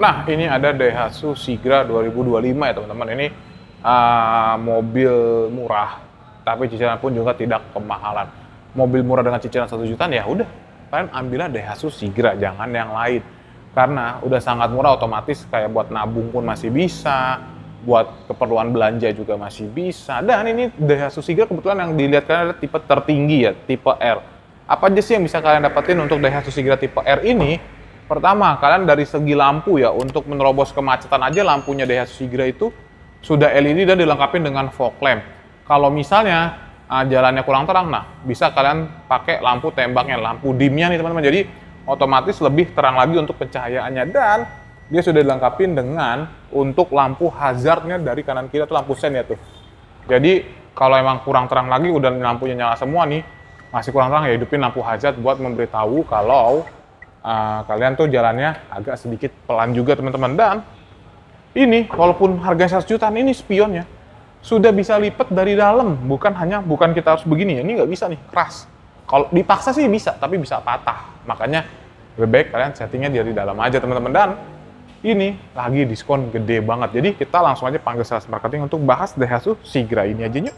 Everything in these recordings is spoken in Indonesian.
Nah, ini ada Daihatsu Sigra 2025 ya teman-teman. Ini mobil murah, tapi cicilan pun juga tidak kemahalan. Mobil murah dengan cicilan 1 jutaan ya udah, kalian ambillah Daihatsu Sigra, jangan yang lain. Karena udah sangat murah, otomatis kayak buat nabung pun masih bisa, buat keperluan belanja juga masih bisa. Dan ini Daihatsu Sigra kebetulan yang dilihat kalian ada tipe tertinggi ya, tipe R. Apa aja sih yang bisa kalian dapetin untuk Daihatsu Sigra tipe R ini? Pertama, kalian dari segi lampu ya, untuk menerobos kemacetan aja lampunya Daihatsu Sigra itu sudah LED dan dilengkapi dengan fog lamp. Kalau misalnya jalannya kurang terang, nah bisa kalian pakai lampu tembaknya, lampu dimnya nih teman-teman. Jadi otomatis lebih terang lagi untuk pencahayaannya, dan dia sudah dilengkapi dengan untuk lampu hazardnya dari kanan kiri atau lampu sen ya tuh. Jadi kalau emang kurang terang lagi, udah lampunya nyala semua nih, masih kurang terang ya hidupin lampu hazard buat memberitahu kalau kalian tuh jalannya agak sedikit pelan juga teman-teman. Dan ini walaupun harganya 100 jutaan, ini spionnya sudah bisa lipat dari dalam, bukan kita harus begini ya, ini nggak bisa nih, keras. Kalau dipaksa sih bisa, tapi bisa patah. Makanya lebih baik kalian settingnya dari dalam aja teman-teman. Dan ini lagi diskon gede banget. Jadi kita langsung aja panggil sales marketing untuk bahas Daihatsu Sigra ini aja yuk.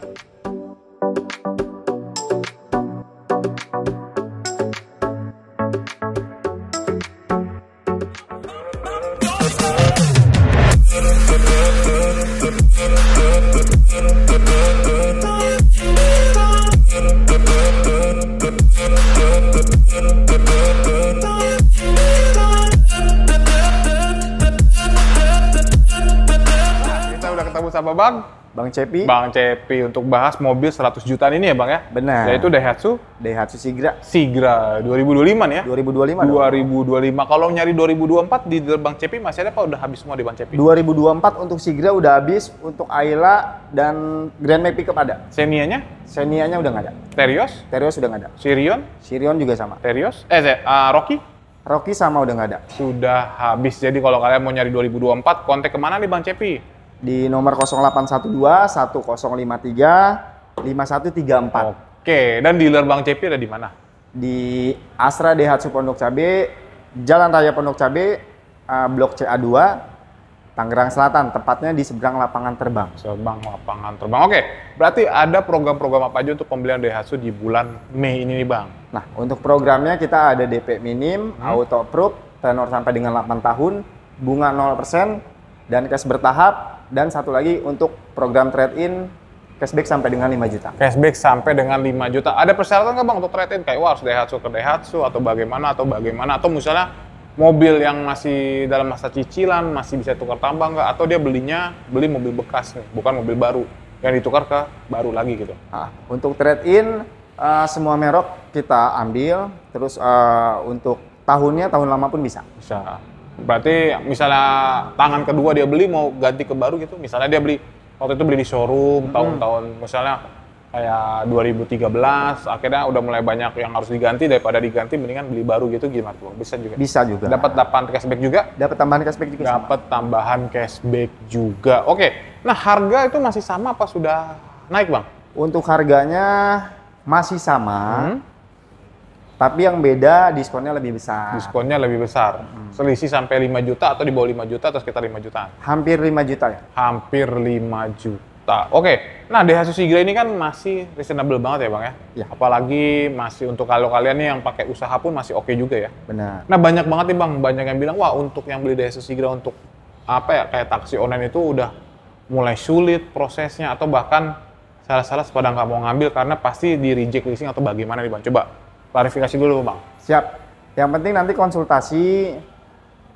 Sama Bang Cepi. Bang Cepi untuk bahas mobil 100 jutaan ini ya Bang ya? Benar. Yaitu Daihatsu Sigra. Sigra 2025 nih ya? 2025. 2025. Kalau nyari 2024 di Bang Cepi masih ada apa udah habis semua di Bang Cepi? 2024 untuk Sigra udah habis, untuk Ayla dan Grand Max Pickup ada. Xenia-nya? Xenia-nya udah nggak ada. Terios? Terios udah nggak ada. Sirion? Sirion juga sama. Terios? Rocky? Rocky sama udah nggak ada. Sudah habis. Jadi kalau kalian mau nyari 2024, kontak kemana nih Bang Cepi? Di nomor 0812 1053 5134. Oke, dan dealer Bang Cepi ada di mana? Di Astra Daihatsu Pondok Cabe, Jalan Raya Pondok Cabe, Blok CA2, Tangerang Selatan, tepatnya di seberang lapangan terbang. Seberang lapangan terbang. Oke, berarti ada program-program apa aja untuk pembelian Daihatsu di bulan Mei ini nih Bang? Nah, untuk programnya kita ada DP minim, auto approve, tenor sampai dengan 8 tahun, bunga 0%, dan cash bertahap. Dan satu lagi untuk program trade-in, cashback sampai dengan 5 juta. Cashback sampai dengan 5 juta. Ada persyaratan nggak Bang untuk trade-in? Kayak wah harus Daihatsu ke Daihatsu atau bagaimana? Atau misalnya mobil yang masih dalam masa cicilan, masih bisa tukar tambah nggak? Atau dia beli mobil bekas nih, bukan mobil baru, yang ditukar ke baru lagi gitu? Nah, untuk trade-in, semua merek kita ambil, terus untuk tahun lama pun bisa. Bisa. Berarti misalnya tangan kedua dia beli mau ganti ke baru gitu, misalnya dia beli waktu itu beli di showroom tahun-tahun misalnya kayak 2013, akhirnya udah mulai banyak yang harus diganti, daripada diganti mendingan beli baru gitu, gimana tuh? Bisa juga? Bisa juga. Dapat tambahan cashback juga? Dapat tambahan cashback juga. Dapat tambahan cashback juga. Oke, nah harga itu masih sama apa sudah naik Bang? Untuk harganya masih sama. Tapi yang beda diskonnya lebih besar. Diskonnya lebih besar. Selisih sampai 5 juta atau di bawah 5 juta atau sekitar 5 jutaan? Hampir 5 juta ya. Hampir 5 juta. Oke. Nah, Daihatsu Sigra ini kan masih reasonable banget ya, Bang ya? Ya. Apalagi masih untuk kalau kalian nih yang pakai usaha pun masih oke juga ya. Benar. Nah, banyak banget nih, Bang. Banyak yang bilang, "Wah, untuk yang beli Daihatsu Sigra untuk apa ya? Kayak taksi online itu udah mulai sulit prosesnya atau bahkan salah-salah pada nggak mau ngambil karena pasti di reject listing atau bagaimana nih, Bang?" Coba klarifikasi dulu Bang. Siap. Yang penting nanti konsultasi,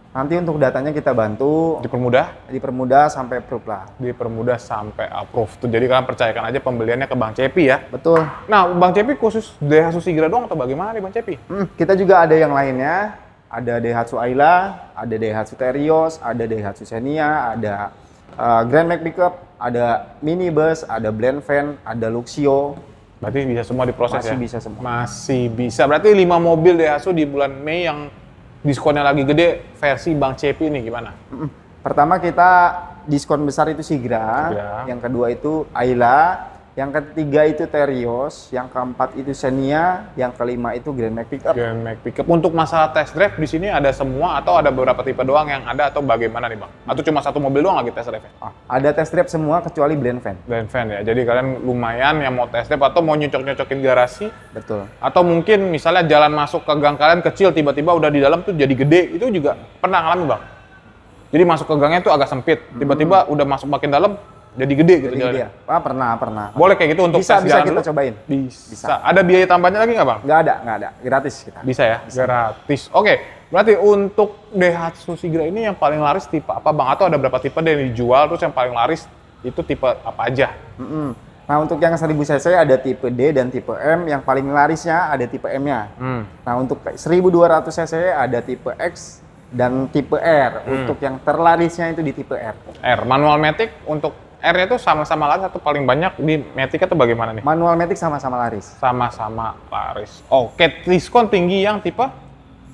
nanti untuk datanya kita bantu. Dipermudah sampai approve lah. Dipermudah sampai approve. Tuh, jadi kalian percayakan aja pembeliannya ke Bang Cepi ya. Betul. Nah, Bang Cepi khusus Daihatsu Sigra doang atau bagaimana nih Bang Cepi? Kita juga ada yang lainnya. Ada Daihatsu Ayla, ada Daihatsu Terios, ada Daihatsu Xenia, ada Grand Max Pickup, ada minibus, ada blend van, ada Luxio. Berarti bisa semua diproses ya? Masih bisa semua. Masih bisa. Berarti 5 mobil Daihatsu di bulan Mei yang diskonnya lagi gede versi Bang Cepi ini gimana? Pertama kita diskon besar itu Sigra. Yang kedua itu Ayla. yang ketiga itu Terios, yang keempat itu Xenia, yang kelima itu Grand Max Pickup. Grand Max Pickup. Untuk masalah test drive di sini ada semua atau ada beberapa tipe doang yang ada atau bagaimana nih Bang? Atau cuma satu mobil doang lagi test drive? Ada test drive semua kecuali blend van. Blend van ya. Jadi kalian lumayan yang mau test drive atau mau nyocok-nyocokin garasi. Betul. Atau mungkin misalnya jalan masuk ke gang kalian kecil tiba-tiba udah di dalam tuh jadi gede. Itu juga pernah ngalamin Bang? Jadi masuk ke gangnya tuh agak sempit. Tiba-tiba udah masuk makin dalam jadi gede gitu Jadi jalannya. dia. Pernah. Boleh kayak gitu untuk Bisa tes jalan kita dulu? cobain. Bisa. Ada biaya tambahannya lagi nggak Bang? Nggak ada. Gratis kita. Bisa ya? Gratis. Oke, berarti untuk Daihatsu Sigra ini yang paling laris tipe apa Bang? Atau ada berapa tipe yang dijual, terus yang paling laris itu tipe apa aja? Nah, untuk yang 1000 cc ada tipe D dan tipe M, yang paling larisnya ada tipe M-nya. Nah, untuk 1200 cc ada tipe X dan tipe R. Untuk yang terlarisnya itu di tipe R. R, manual matic untuk R-nya itu sama-sama laris atau paling banyak di matic atau bagaimana nih? Manual matic sama-sama laris. Sama-sama laris. Oke, diskon tinggi yang tipe?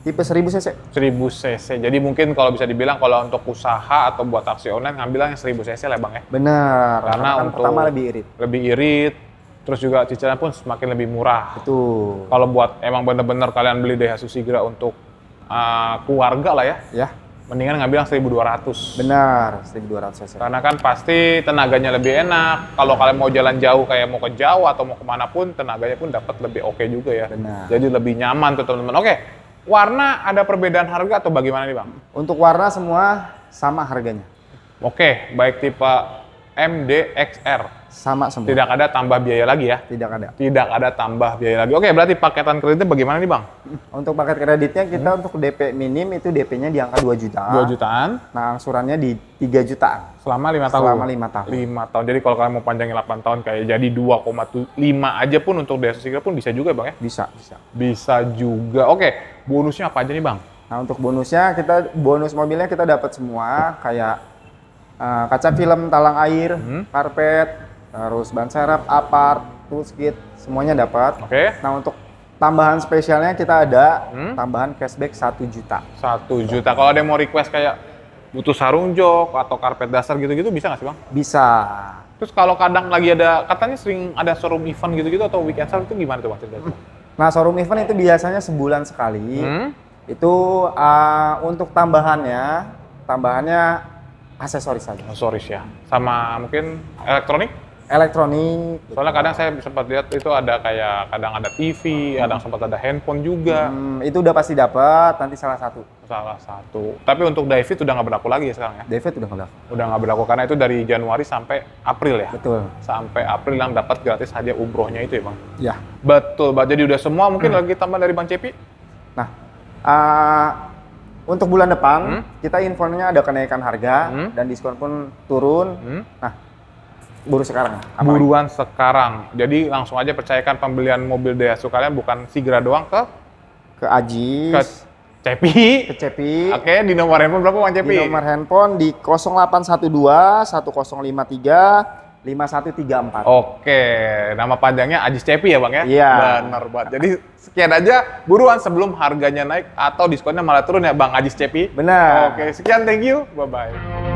Tipe 1000 cc. 1000 cc. Jadi mungkin kalau bisa dibilang kalau untuk usaha atau buat taksi online ngambil yang 1000 cc lah Bang ya? Benar. Karena kan untuk pertama lebih irit. Lebih irit, terus juga cicilan pun semakin lebih murah. Betul. Kalau buat emang bener-bener kalian beli Daihatsu Sigra untuk keluarga lah ya, Ya, mendingan ngambil yang 1200. benar. 1200 cc. Karena kan pasti tenaganya lebih enak. Kalau kalian mau jalan jauh kayak mau ke Jawa atau mau kemana pun, tenaganya pun dapat lebih oke juga ya. Benar. Jadi lebih nyaman tuh teman-teman. Oke, warna ada perbedaan harga atau bagaimana nih Bang? Untuk warna semua sama harganya. Oke, baik tipe M, D, XR. Sama semua. Tidak ada tambah biaya lagi ya? Tidak ada. Tidak ada tambah biaya lagi. Oke, berarti paketan kreditnya bagaimana nih Bang? Untuk paket kreditnya kita untuk DP minim itu DP-nya di angka 2 juta. 2 jutaan Nah, angsurannya di 3 jutaan. selama 5 tahun? Selama 5 tahun. 5 tahun. Jadi kalau kalian mau panjangin 8 tahun kayak jadi 2,5 aja pun untuk Daihatsu Sigra pun bisa juga Bang ya? Bisa. Bisa juga. Oke, bonusnya apa aja nih Bang? Nah, untuk bonusnya bonus mobilnya kita dapat semua kayak kaca film talang air, karpet, terus ban serep, apart, toolkit, semuanya dapat. Oke. Nah, untuk tambahan spesialnya kita ada tambahan cashback 1 juta. 1 juta. Kalau ada yang mau request kayak butuh sarung jok atau karpet dasar gitu-gitu bisa nggak sih Bang? Bisa. Terus kalau kadang lagi ada, katanya sering ada showroom event gitu-gitu atau weekend sale itu gimana tuh Bang ceritanya? Nah, showroom event itu biasanya sebulan sekali. Itu untuk tambahannya aksesoris saja. Aksesoris ya. Sama mungkin elektronik? Elektronik. Soalnya kadang saya sempat lihat itu ada kayak kadang ada TV, kadang sempat ada handphone juga. Itu udah pasti dapat nanti salah satu. Salah satu. Tapi untuk David udah nggak berlaku lagi ya sekarang ya? David udah nggak. Udah nggak berlaku karena itu dari Januari sampai April ya? Betul. Sampai April yang dapat gratis hadiah umrohnya itu ya Bang? Ya. Betul Bang. Jadi udah semua mungkin lagi tambah dari Bang Cepi? Nah, untuk bulan depan kita infonya ada kenaikan harga dan diskon pun turun. Nah, buru sekarang. Buruan sekarang. Jadi langsung aja percayakan pembelian mobil Daihatsu kalian bukan Sigra doang ke Ajis, Cepi. ke Cepi. Oke, di nomor handphone berapa Bang Cepi? Di nomor handphone di 0812 1053 5134. Oke, nama panjangnya Ajis Cepi ya Bang ya? Iya. Benar banget. Jadi sekian aja, buruan sebelum harganya naik atau diskonnya malah turun ya Bang Ajis Cepi. Benar. Oke, sekian, thank you, bye-bye.